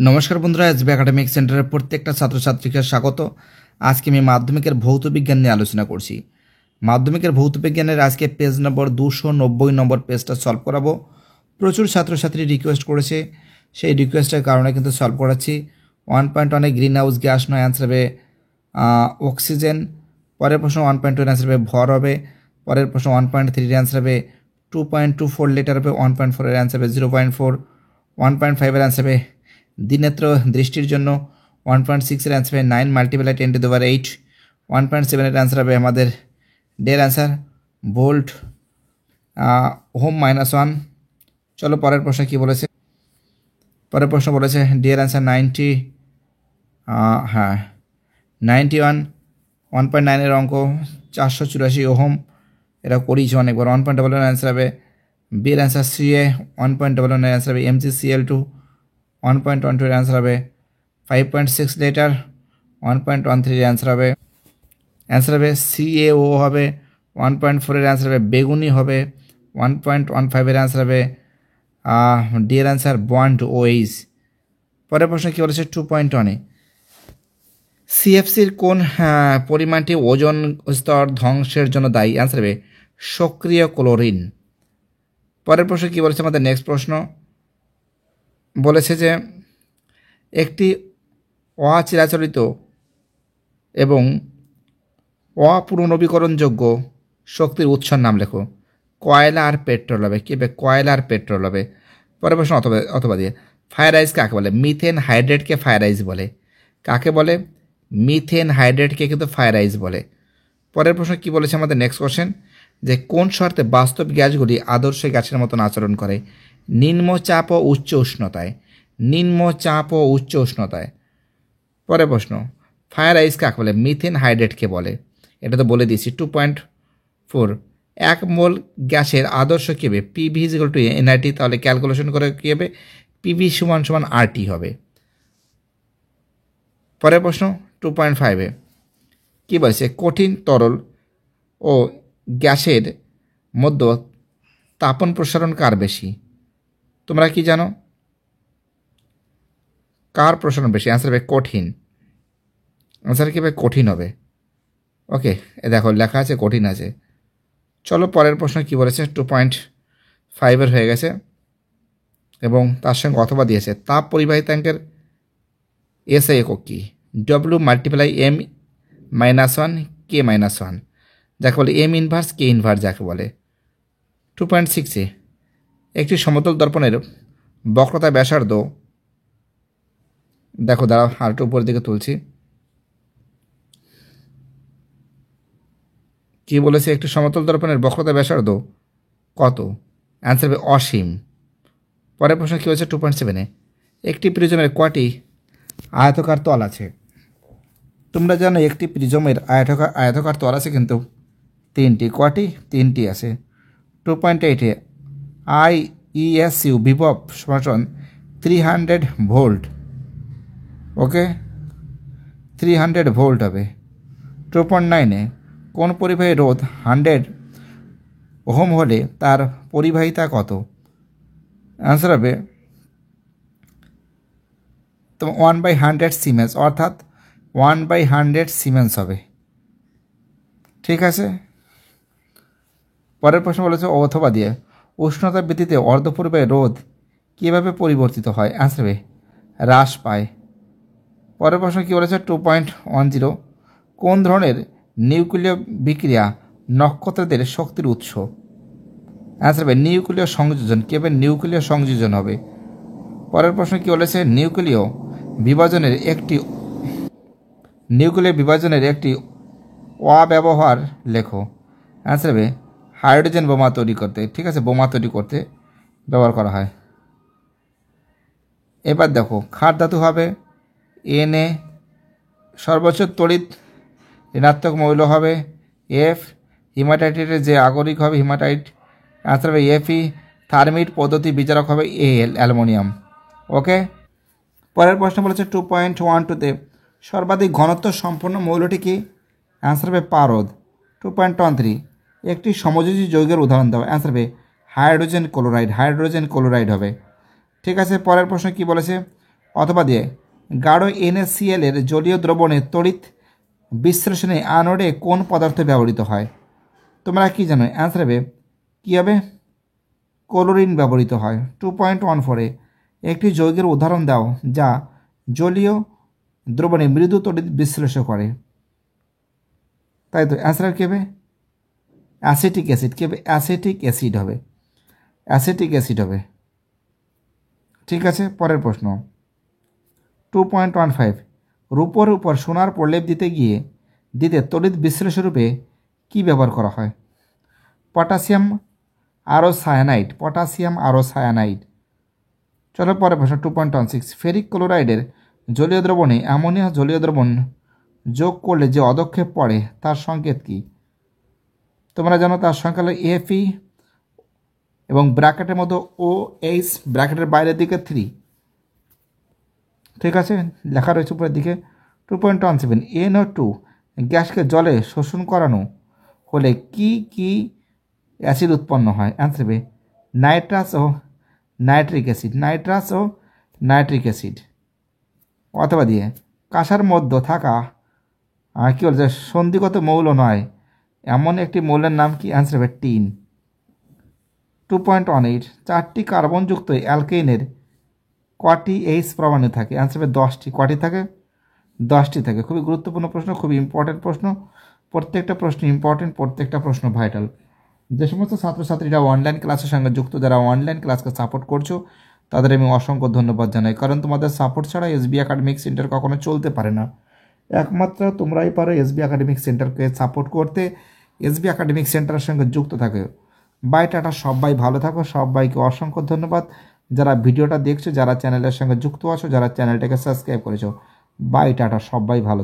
নমস্কার বন্ধুরা, SB academic সেন্টারের প্রত্যেকটা ছাত্রছাত্রীকে স্বাগত। আজকে আমি মাধ্যমিকের ভৌত বিজ্ঞান নিয়ে আলোচনা করছি। মাধ্যমিকের ভৌত বিজ্ঞানের আজকে পেজ নম্বর 290 নম্বর পেজটা সলভ করাবো। প্রচুর ছাত্রছাত্রী রিকোয়েস্ট করেছে, সেই রিকোয়েস্টের কারণে কিন্তু সলভ করাচ্ছি। 1.1 গ্রিন হাউস গ্যাস নয়, অ্যান্সার হবে অক্সিজেন। পরের প্রশ্ন 1.2 অ্যান্সার হবে ভর হবে। পরের প্রশ্ন 1.3 অ্যান্সার হবে 2.24 লিটার হবে। 1.4 এর অ্যান্সার হবে 0.4। 1.5 এর অ্যান্সার হবে দ্বিনেত্র দৃষ্টির জন্য। 1.6 এর অ্যান্সার হবে 9 মাল্টিপ্লাই 10⁸। 1.7 এর অ্যান্সার হবে আমাদের ডের অ্যান্সার ভোল্ট ওহম -1। চলো পরের প্রশ্ন কি বলেছে। পরের প্রশ্ন বলেছে ডের অ্যান্সার 91। 1.9 এর অঙ্ক 484 ওহম, এটা করিয়েছি অনেকবার। 1.11 এর অ্যান্সার হবে বির অ্যান্সার CA। 1.11 এর অ্যান্সার হবে MgCl2। 1.12 এর অ্যান্সার হবে 5.6 লিটার। 1.13 এর অ্যান্সার হবে CaO হবে। 1.4 এর অ্যান্সার হবে বেগুনি হবে। 1.15 এর অ্যান্সার হবে ডি এর অ্যান্সার বন্ড OH। পরের প্রশ্ন কী বলেছে 2.1-এ CFCর কোন পরিমাণটি ওজোন স্তর ধ্বংসের জন্য দায়ী? অ্যান্সার হবে সক্রিয় ক্লোরিন। পরের প্রশ্ন কী বলেছে আমাদের নেক্সট প্রশ্ন বলেছে যে একটি অচিরাচরিত এবং অপুনর্নবীকরণযোগ্য শক্তির উৎসর নাম লেখো। কয়লা আর পেট্রোল হবে। কী হবে? কয়লা আর পেট্রোল হবে। পরের প্রশ্ন অথবা দিয়ে ফায়ার আইস কাকে বলে? মিথেন হাইড্রেটকে ফায়ার আইস বলে। কাকে বলে? মিথেন হাইড্রেটকে কিন্তু ফায়ার আইস বলে। পরের প্রশ্ন কী বলেছে আমাদের নেক্সট কোশ্চেন যে কোন শর্তে বাস্তব গ্যাসগুলি আদর্শ গ্যাসের মতন আচরণ করে? নিম্নচাপ ও উচ্চ উষ্ণতায়। নিম্নচাপ ও উচ্চ উষ্ণতায়। পরের প্রশ্ন ফায়ার আইস কাকে বলে? মিথেন হাইড্রেটকে বলে। এটা তো বলে দিয়েছি। 2.4 1 মোল গ্যাসের আদর্শ কী হবে? PV = nRT। তাহলে ক্যালকুলেশন করে কী হবে? PV = RT হবে। পরের প্রশ্ন 2.5-এ কী বলেছে? কঠিন তরল ও গ্যাসের মধ্যে তাপন প্রসারণ কার বেশি? তোমরা কি জানো কার প্রসারণ বেশি? অ্যান্সার হবে কঠিন। অ্যান্সার কী হবে? কঠিন হবে। ওকে, দেখো লেখা আছে কঠিন আছে। চলো পরের প্রশ্ন কি বলেছে। 2.5-এর হয়ে গেছে এবং তার সঙ্গে অথবা দিয়েছে তাপ পরিবাহিতাঙ্কের SI একক কি? W × M-1 K-1 যাকে বলে M ইনভার্স K ইনভার্স যাকে বলে। 2.6-এ একটি সমতল দর্পণের বক্রতা ব্যাসার্ধ, দেখো দাঁড়াও আর একটু উপরের দিকে তুলছি। কি বলেছে? একটি সমতল দর্পণের বক্রতা ব্যাসার্ধ কত? অ্যান্সার হবে অসীম। পরের প্রশ্ন কী হচ্ছে 2.7-এ একটি প্রিজমের কয়টি আয়তকার তল আছে? তোমরা জানো একটি প্রিজমের আয়তকার তল আছে কিন্তু 3টি। কয়টি? 3টি আছে। 2.8-এ IESU বিভব সমান 300 ভোল্ট। ওকে, 300 ভোল্ট হবে। 2.9-এ কোন পরিবাহী রোধ 100 ওহম হলে তার পরিবাহিতা কত? অ্যান্সার হবে 1/100 সিমেন্স, অর্থাৎ 1/100 সিমেন্স হবে। ঠিক আছে। পরের প্রশ্ন বলেছে অথবা দিয়ে উষ্ণতা বৃদ্ধিতে অর্ধপরিবাহী রোধ কীভাবে পরিবর্তিত হয়? অ্যান্সার হবে হ্রাস পায়। পরের প্রশ্ন কী বলেছে 2.10 কোন ধরনের নিউক্লিয় বিক্রিয়া নক্ষত্রদের শক্তির উৎস? অ্যান্সার হবে নিউক্লিয় সংযোজন। কী হবে? নিউক্লিয় সংযোজন হবে। পরের প্রশ্ন কী বলেছে নিউক্লিয় বিভাজনের একটি অব্যবহার লেখো। অ্যান্সার হবে হাইড্রোজেন বোমা তৈরি করতে। ঠিক আছে, বোমা তৈরি করতে ব্যবহার করা হয়। এবার দেখো ক্ষার ধাতু হবে Na। সর্বোচ্চ তড়িৎ ঋণাত্মক মৌল হবে F। হিমাটাইটের যে আগরিক হবে হিমাটাইট, অ্যান্সার হবে Fe। থার্মিট পদ্ধতি বিচারক হবে Al, অ্যালুমিনিয়াম। ওকে। পরের প্রশ্ন বলেছে 2.12-তে সর্বাধিক ঘনত্ব সম্পন্ন মৌলটি কি? অ্যান্সার হবে পারদ। 2.13 একটি সমযোজী যৌগের উদাহরণ দাও। অ্যান্সার হবে হাইড্রোজেন ক্লোরাইড। হাইড্রোজেন ক্লোরাইড হবে। ঠিক আছে। পরের প্রশ্ন কি বলেছে অথবা দিয়ে গাঢ় NaCl এর জলীয় দ্রবণে তড়িৎ বিশ্লেষণে অ্যানোডে কোন পদার্থ ব্যবহৃত হয়? তোমরা কি জানো? অ্যান্সার হবে কী হবে? ক্লোরিন ব্যবহৃত হয়। 2.14 একটি যৌগের উদাহরণ দাও যা জলীয় দ্রবণে মৃদু তড়িৎ বিশ্লেষণ করে। তাই তো অ্যান্সার কী হবে? Acetic acid. কী হবে? অ্যাসিটিক অ্যাসিড হবে। অ্যাসিটিক অ্যাসিড হবে। ঠিক আছে, পরের প্রশ্ন 2.15 রূপোর উপর সোনার প্রলেপ দিতে তড়িৎ বিশ্লেষণ রূপে কী ব্যবহার করা হয়? পটাশিয়াম আরও সায়ানাইড। পটাশিয়াম আরও সায়ানাইড। চলো পরের প্রশ্ন 2.16 ফেরিক ক্লোরাইডের জলীয় দ্রবণে অ্যামোনিয়া জলীয় দ্রবণ যোগ করলে যে অদক্ষেপ পড়ে তার সংকেত কী? তোমরা জানো তার সংখ্যা হলো Fe এবং ব্র্যাকেটের মধ্যে OH, ব্র্যাকেটের বাইরের দিকে 3। ঠিক আছে, লেখা রয়েছে উপরের দিকে। 2.17 NO2 গ্যাসকে জলে শোষণ করানো হলে কি অ্যাসিড উৎপন্ন হয়? অ্যান্সার হবে নাইট্রাস ও নাইট্রিক অ্যাসিড। নাইট্রাস ও নাইট্রিক অ্যাসিড। অথবা দিয়ে কাঁসার মধ্যে থাকা কী বলছে সন্ধিগত মৌল নয় এমন একটি মৌলের নাম কি? অ্যান্সার হবে টিন। 2.18 4টি কার্বনযুক্ত অ্যালকেনের কটি H প্রমাণিত থাকে? অ্যান্সার হবে 10টি। কটি থাকে? 10টি থাকে। খুবই গুরুত্বপূর্ণ প্রশ্ন, খুবই ইম্পর্টেন্ট প্রশ্ন। প্রত্যেকটা প্রশ্ন ইম্পর্টেন্ট, প্রত্যেকটা প্রশ্ন ভাইটাল। যে সমস্ত ছাত্রছাত্রীরা অনলাইন ক্লাসের সঙ্গে যুক্ত, যারা অনলাইন ক্লাসকে সাপোর্ট করছো, তাদের আমি অসংখ্য ধন্যবাদ জানাই। কারণ তোমাদের সাপোর্ট ছাড়া SB একাডেমিক সেন্টার কখনো চলতে পারে না। একমাত্র তোমরাই পারো SB একাডেমিক সেন্টারকে সাপোর্ট করতে, SB একাডেমিক সেন্টারের সঙ্গে যুক্ত থাকে। বাই টাটা, সবাই ভালো থাকো। সবাইকে অসংখ্য ধন্যবাদ যারা ভিডিওটা দেখছো, যারা চ্যানেলের সঙ্গে যুক্ত আছো, যারা চ্যানেলটাকে সাবস্ক্রাইব করেছো। বাই টাটা, সবাই ভালো।